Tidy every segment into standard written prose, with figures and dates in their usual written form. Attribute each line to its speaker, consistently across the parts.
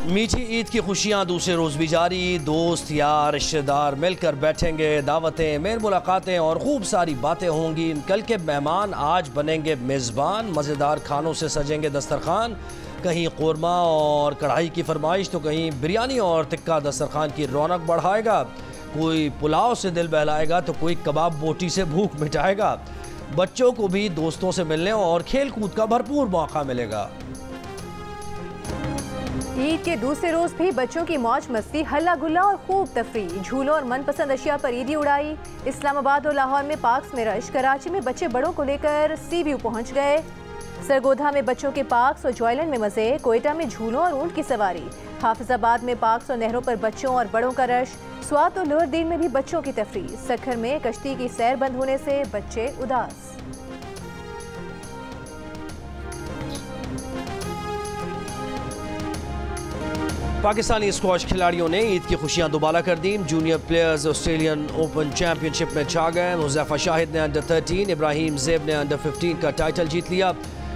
Speaker 1: मीठी ईद की खुशियां दूसरे रोज भी जारी। दोस्त यार रिश्तेदार मिलकर बैठेंगे, दावतें, मेल मुलाकातें और खूब सारी बातें होंगी। कल के मेहमान आज बनेंगे मेज़बान। मज़ेदार खानों से सजेंगे दस्तरखान। कहीं कोरमा और कढ़ाई की फरमाइश तो कहीं बिरयानी और टिक्का दस्तरखान की रौनक बढ़ाएगा। कोई पुलाव से दिल बहलाएगा तो कोई कबाब बोटी से भूख मिटाएगा। बच्चों को भी दोस्तों से मिलने और खेल कूद का भरपूर मौका मिलेगा।
Speaker 2: ईद के दूसरे रोज भी बच्चों की मौज मस्ती, हल्ला गुल्ला और खूब तफरीह, झूलों और मनपसंद अशिया पर ईदी उड़ाई। इस्लामाबाद और लाहौर में पार्क्स में रश, कराची में बच्चे बड़ों को लेकर सी व्यू पहुंच गए। सरगोधा में बच्चों के पार्क्स और जॉयलैंड में मजे, कोयटा में झूलों और ऊंट की सवारी, हाफिजाबाद में पार्क्स और नहरों पर बच्चों और बड़ों का रश, स्वात और लोअर दीन में भी बच्चों की तफरीह। सखर में कश्ती की सैर बंद होने से बच्चे उदास।
Speaker 1: पाकिस्तानी स्क्वॉश खिलाड़ियों ने ईद की खुशियां दोबारा कर दी। Junior players Australian Open championship में छा गए। हुज़ैफा शाहिद ने अंडर 13, इब्राहिम ज़ेब ने अंडर 15 का टाइटल जीत लिया।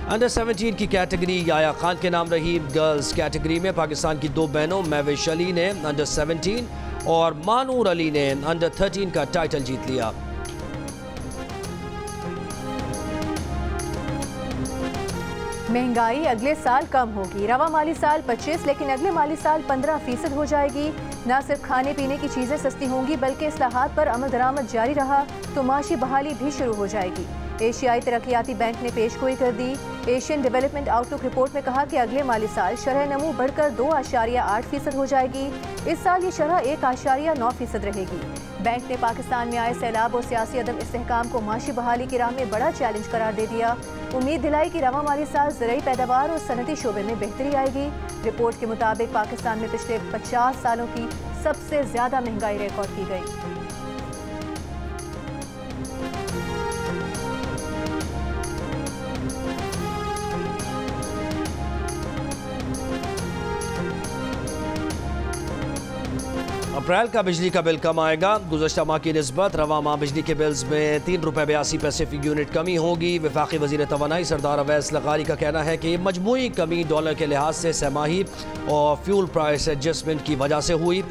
Speaker 1: अंडर 17 की कैटेगरी याया खान के नाम रही। गर्ल्स कैटेगरी में पाकिस्तान की दो बहनों महविश अली ने अंडर 17 और मानूर अली ने अंडर 13 का टाइटल जीत लिया।
Speaker 2: महंगाई अगले साल कम होगी। रवा माली साल 25 लेकिन अगले माली साल 15% हो जाएगी। न सिर्फ खाने पीने की चीजें सस्ती होंगी बल्कि इस्लाहात पर अमल दरामद जारी रहा तो माशी बहाली भी शुरू हो जाएगी। एशियाई तरक्याती बैंक ने पेशगोई कर दी। एशियन डेवलपमेंट आउटलुक रिपोर्ट में कहा कि अगले माली साल शरह नमू बढ़कर 2.8% हो जाएगी। इस साल ये शरह 1.9% रहेगी। बैंक ने पाकिस्तान में आए सैलाब और सियासी अदम इस्तेहकाम को माशी बहाली की राह में बड़ा चैलेंज करार दे दिया। उम्मीद दिलाई कि रवा माली साल ज़राई पैदावार और सनती शोबे में बेहतरी आएगी। रिपोर्ट के मुताबिक पाकिस्तान में पिछले 50 सालों की सबसे ज़्यादा महंगाई रिकॉर्ड की गई।
Speaker 1: अप्रैल का बिजली का बिल कम आएगा। गुज़श्ता माह की निस्बत रवा माह बिजली के बिल्स में ₹3.82 फी यूनिट कमी होगी। वफाकी वज़ीर तवानाई सरदार अवैस लगारी का कहना है कि मजमूई कमी डॉलर के लिहाज से सहमाही और फ्यूल प्राइस एडजस्टमेंट की वजह से हुई।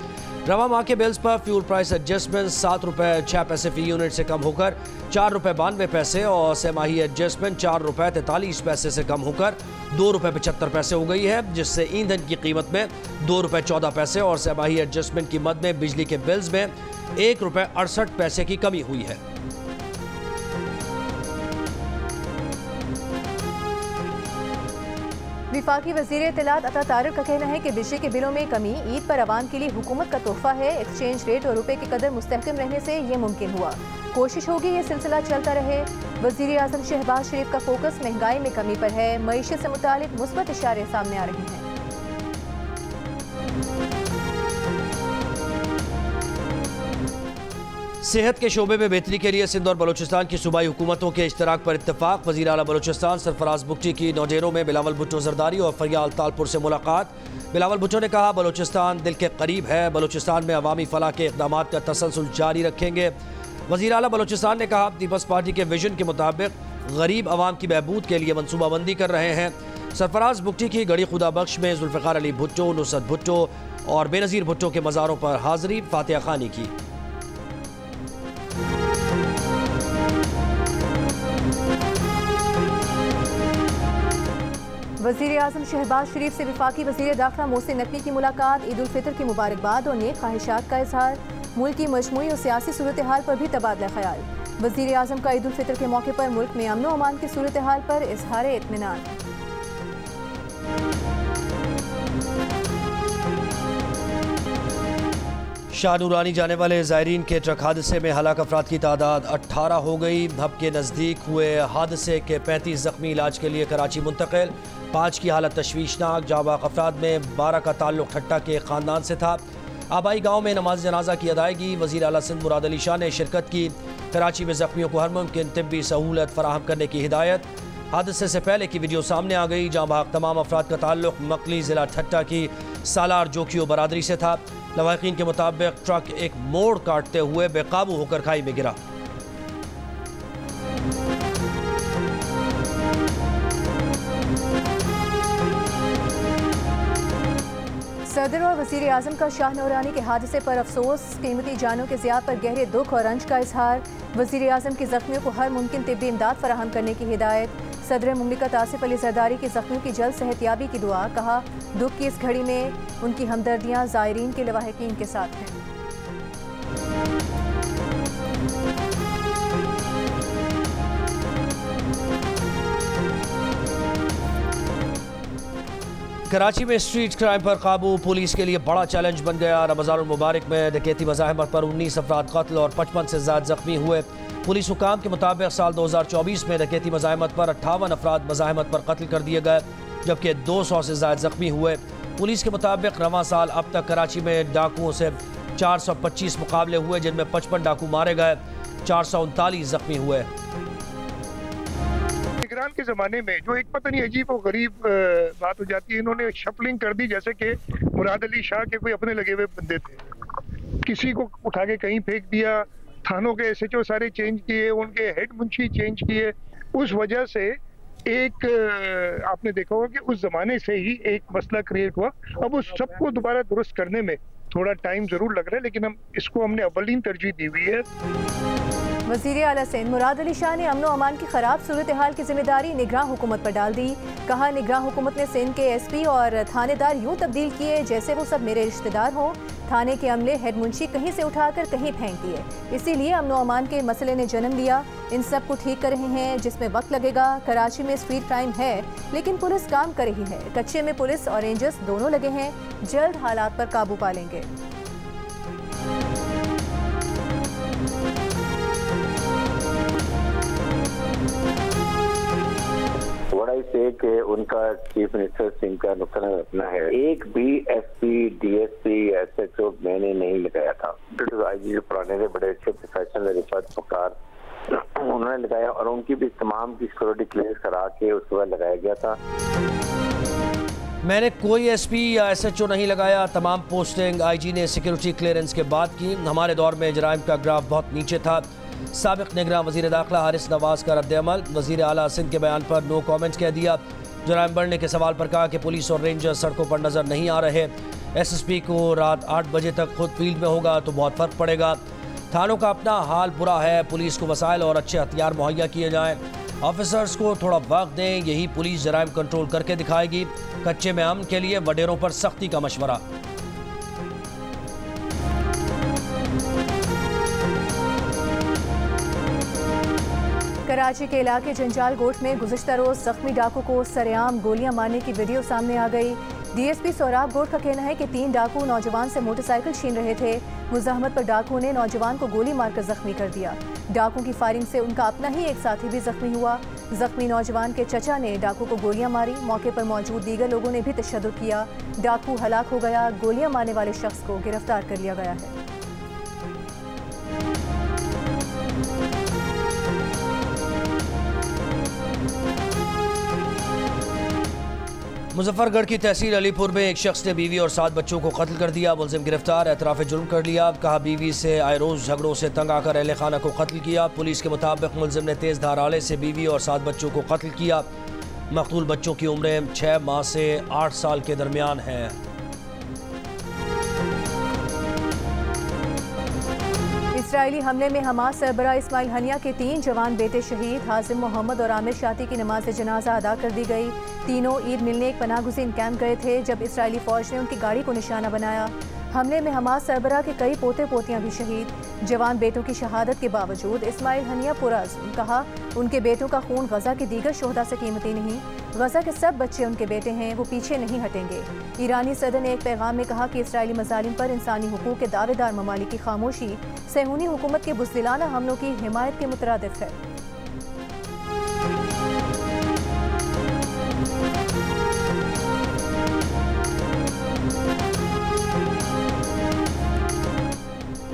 Speaker 1: रवा माह के बिल्स पर फ्यूल प्राइस एडजस्टमेंट ₹7.06 फी यूनिट से कम होकर ₹4.92 और सहमाही एडजस्टमेंट ₹4.43 से कम होकर ₹2.75 हो गई है, जिससे ईंधन की कीमत में ₹2.14 और सहमाही एडजस्टमेंट की मद में बिजली के बिल्स में ₹1.68 की कमी हुई है।
Speaker 2: विफाकी वज़ीर इत्तलात अता तारिक का कहना है कि बिजली के बिलों में कमी ईद पर अवाम के लिए हुकूमत का तोहफा है। एक्सचेंज रेट और रुपए की कदर मुस्तहकम रहने से ये मुमकिन हुआ। कोशिश होगी ये सिलसिला चलता रहे। वज़ीर आज़म शहबाज शरीफ का फोकस महंगाई में कमी पर है। मईशत से मुतालिक मुस्बत इशारे सामने आ रहे हैं।
Speaker 1: सेहत के शोबे में बेहतरी के लिए सिंध और बलूचिस्तान की सूबाई हुकूमतों के इश्तराक पर इत्तफाक। वज़ीर आला बलूचिस्तान सरफराज बुगटी की नौडेरों में बिलावल भुट्टो जरदारी और फरियाल तालपुर से मुलाकात। बिलावल भुट्टो ने कहा बलूचिस्तान दिल के करीब है। बलूचिस्तान में अवामी फलाह के इक़दामात का तसलसल जारी रखेंगे। वज़ीर आला बलूचिस्तान ने कहा पीपल्स पार्टी के विजन के मुताबिक गरीब अवाम की बहबूद के लिए मनसूबाबंदी कर रहे हैं। सरफराज बुगटी की गड़ी खुदा बख्श में जुल्फ़िकार अली भुट्टो, नुसरत भुट्टो और बेनज़ीर भुट्टो के मज़ारों पर हाज़री, फातिहा खानी की।
Speaker 2: वज़ीर आज़म शहबाज शरीफ से वफाकी वज़ीर दाखिला मोहसिन नकवी की मुलाकात। ईद उल फितर की मुबारकबाद और नेक ख्वाहिशात का इजहार। मुल्क की मजमूई और सियासी सूरत हाल पर भी तबादला ख्याल। वज़ीर आज़म का ईद उल फितर के मौके पर मुल्क में अमन व अमान की सूरत हाल पर इजहार इत्मीनान।
Speaker 1: शाह नूरानी जाने वाले ज़ायरीन के ट्रक हादसे में हलाक अफराद की तादाद 18 हो गई। हब के नज़दीक हुए हादसे के 35 ज़ख्मी इलाज के लिए कराची मुंतकिल। 5 की हालत तशवीशनाक। जाबाक अफराद में 12 का ताल्लुक ठट्टा के ख़ानदान से था। आबाई गाँव में नमाज जनाजा की अदायगी। वज़ीर आला सिंध मुराद अली शाह ने शिरकत की। कराची में ज़ख्मियों को हर मुमकिन तिब्बी सहूलत फराहम करने की हिदायत। हादसे से पहले की वीडियो सामने आ गई। जहाँ भाग तमाम अफराद का ताल्लुक मकली ज़िला ठट्टा की सालार जोखियो बरादरी से था। लवाहिकीन के मुताबिक ट्रक एक मोड़ काटते हुए बेकाबू होकर खाई में गिरा।
Speaker 2: सदर और वज़ीर आज़म का शाह नूरानी के हादसे पर अफसोस, कीमती जानों के ज़िया पर गहरे दुख और रंज का इजहार। वज़ीर आज़म की ज़ख्मियों को हर मुमकिन तिब्बी इमदाद फराहम करने की हिदायत। सदर मुमलिकत आसिफ अली जरदारी की ज़ख्मियों की जल्द सेहतयाबी की दुआ। कहा, दुख की इस घड़ी में उनकी हमदर्दियाँ ज़ायरीन के लवाहिकीन के साथ हैं।
Speaker 1: कराची में स्ट्रीट क्राइम पर काबू पुलिस के लिए बड़ा चैलेंज बन गया। रमज़ानुल मुबारक में डकैती मज़ाहमत पर 19 अफराद कत्ल और 55 से ज़्यादा ज़ख्मी हुए। पुलिस हुकाम के मुताबिक साल 2024 में डकैती मज़ाहमत पर 58 अफराद मज़ाहमत पर कत्ल कर दिए गए, जबकि 200 से ज़्यादा ज़ख्मी हुए। पुलिस के मुताबिक रवां साल अब तक कराची में डाकुओं से 425 मुकाबले हुए, जिनमें 55 डाकू मारे गए, 439 ज़ख्मी हुए।
Speaker 3: निगरान के ज़माने में जो एक पता नहीं अजीब और गरीब बात हो जाती है, इन्होंने शफलिंग कर दी जैसे कि मुराद अली शाह के कोई अपने लगे हुए बंदे थे। किसी को उठा के कहीं फेंक दिया, थानों के SHO सारे चेंज किए, उनके हेड मुंशी चेंज किए। उस वजह से एक आपने देखा होगा कि उस ज़माने से ही एक मसला क्रिएट हुआ। अब उस सबको दोबारा दुरुस्त करने में थोड़ा टाइम ज़रूर लग रहा है, लेकिन इसको हमने अव्वलीन तरजीह दी हुई है।
Speaker 2: वज़ीर आला सिंध मुराद अली शाह ने अमन व अमान की खराब सूरत हाल की जिम्मेदारी निगरान हुकूमत पर डाल दी। कहा, निगरान हुकूमत ने सिंध के SP और थानेदार यूँ तब्दील किए जैसे वो सब मेरे रिश्तेदार हों। थाने के अमले हेड मुंशी कहीं से उठाकर कहीं फेंक दिए, इसीलिए अमन व अमान के मसले ने जन्म लिया। इन सब को ठीक कर रहे हैं, जिसमें वक्त लगेगा। कराची में स्ट्रीट क्राइम है, लेकिन पुलिस काम कर रही है। कच्चे में पुलिस और रेंजर्स दोनों लगे हैं, जल्द हालात पर काबू पा लेंगे।
Speaker 4: कि उनका चीफ मिनिस्टर सिंह का नुकसान अपना है। एक भी SP, DSP, SHO मैंने नहीं लगाया था। IG पुराने थे, बड़े अच्छे प्रोफेशनल रिफत पकार उन्होंने लगाया और उनकी भी तमाम की सिक्योरिटी क्लियरेंस करा के उसके बाद लगाया गया था।
Speaker 1: मैंने कोई SP या SHO नहीं लगाया। तमाम पोस्टिंग IG ने सिक्योरिटी क्लियरेंस के बाद की। हमारे दौर में जराइम का ग्राफ बहुत नीचे था। साबिक निगरान वज़ीर दाखिला हारिस नवाज का रद्द-ए-अमल। वज़ीर आला सिंध के बयान पर नो कमेंट्स कह दिया। जराइम बढ़ने के सवाल पर कहा कि पुलिस और रेंजर सड़कों पर नजर नहीं आ रहे। SSP को रात 8 बजे तक खुद फील्ड में होगा तो बहुत फ़र्क पड़ेगा। थानों का अपना हाल बुरा है, पुलिस को वसाइल और अच्छे हथियार मुहैया किए जाएँ। ऑफिसर्स को थोड़ा वक्त दें, यही पुलिस जराइम कंट्रोल करके दिखाएगी। कच्चे में अमन के लिए वडेरों पर सख्ती का मशवरा।
Speaker 2: कराची के इलाके जंजाल गोट में गुज़िश्ता रोज़ ज़ख्मी डाकू को सरेआम गोलियां मारने की वीडियो सामने आ गई। DSP सोराब गोट का कहना है कि 3 डाकू नौजवान से मोटरसाइकिल छीन रहे थे। मुज़ाहमत पर डाकू ने नौजवान को गोली मारकर जख्मी कर दिया। डाकू की फायरिंग से उनका अपना ही एक साथी भी जख्मी हुआ। जख्मी नौजवान के चचा ने डाकू को गोलियां मारी। मौके पर मौजूद दीगर लोगों ने भी तशद्दुद किया। डाकू हलाक हो गया। गोलियां मारने वाले शख्स को गिरफ्तार कर लिया गया है।
Speaker 1: मुजफ्फरगढ़ की तहसील अलीपुर में एक शख्स ने बीवी और 7 बच्चों को कत्ल कर दिया। मुलजिम गिरफ्तार, एतराफ़ जुर्म कर लिया। कहा, बीवी से आए रोज़ झगड़ों से तंग आकर अहले खाना को कत्ल किया। पुलिस के मुताबिक मुलजिम ने तेज़ धार आले से बीवी और 7 बच्चों को कत्ल किया। मकतूल बच्चों की उम्रें 6 माह से 8 साल के दरमियान है।
Speaker 2: इसराइली हमले में हमास सरबराह इस्माइल हनिया के 3 जवान बेटे शहीद। हाजिम मोहम्मद और आमिर शाती की नमाज जनाजा अदा कर दी गई। तीनों ईद मिलने एक पनाहगुज़ीन कैंप गए थे जब इसराइली फौज ने उनकी गाड़ी को निशाना बनाया। हमले में हमास सरबराह के कई पोते पोतियां भी शहीद। जवान बेटों की शहादत के बावजूद इस्माइल हनिया पुरअज़्म, कहा उनके बेटों का खून गजा के दीगर शोहदा से कीमती नहीं। गजा के सब बच्चे उनके बेटे हैं, वो पीछे नहीं हटेंगे। ईरानी सदर ने एक पैगाम में कहा कि इसराइली मज़ालिम पर इंसानी हुकूक के दावेदार ममालिक की खामोशी सहूनी हुकूमत के बुज़दिलाना हमलों की हिमायत के मुतरादिफ है।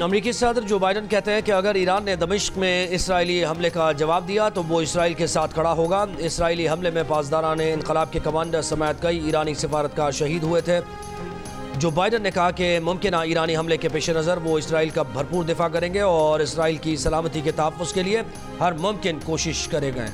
Speaker 1: अमरीकी सदर जो बाइडन कहते हैं कि अगर ईरान ने दमिश्क में इसराइली हमले का जवाब दिया तो वो इसराइल के साथ खड़ा होगा। इसराइली हमले में पासदारान इनकलाब के कमांडर समेत कई ईरानी सिफारतकार शहीद हुए थे। जो बाइडन ने कहा कि मुमकिन ईरानी हमले के पेश नज़र वो इसराइल का भरपूर दिफा करेंगे और इसराइल की सलामती के तहफ़्फ़ुज़ के लिए हर मुमकिन कोशिश करेंगे।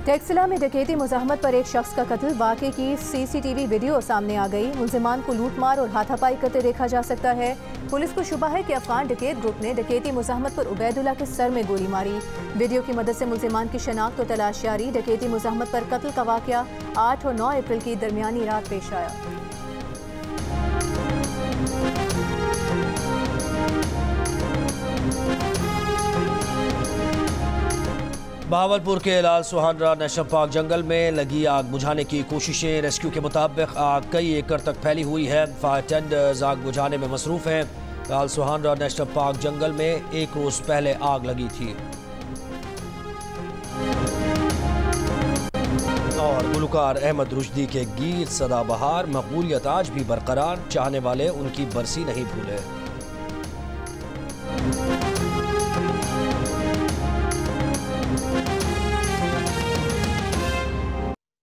Speaker 2: टेक्सला में डकैती मुज़ाहमत पर एक शख्स का कत्ल, वाक़े की सीसीटीवी वीडियो सामने आ गई। मुल्जिमान को लूटमार और हाथापाई करते देखा जा सकता है। पुलिस को शुबा है कि अफगान डकैत ग्रुप ने डकैती मुज़ाहमत पर उबैदुल्ला के सर में गोली मारी। वीडियो की मदद से मुल्जिमान की शनाख्त और तलाश जारी। डकैती मुज़ाहमत पर कत्ल का वाक़या 8 और 9 अप्रैल की दरमियानी रात पेश आया।
Speaker 1: बहावलपुर के लाल सुहानरा नेशनल पार्क जंगल में लगी आग बुझाने की कोशिशें। रेस्क्यू के मुताबिक आग कई एकड़ तक फैली हुई है। फायर टेंडर्स आग बुझाने में मसरूफ हैं। लाल सुहानरा नेशनल पार्क जंगल में एक रोज पहले आग लगी थी। और गुलकार अहमद रुश्दी के गीत सदाबहार, मकबूलियत आज भी बरकरार, चाहने वाले उनकी बरसी नहीं भूले।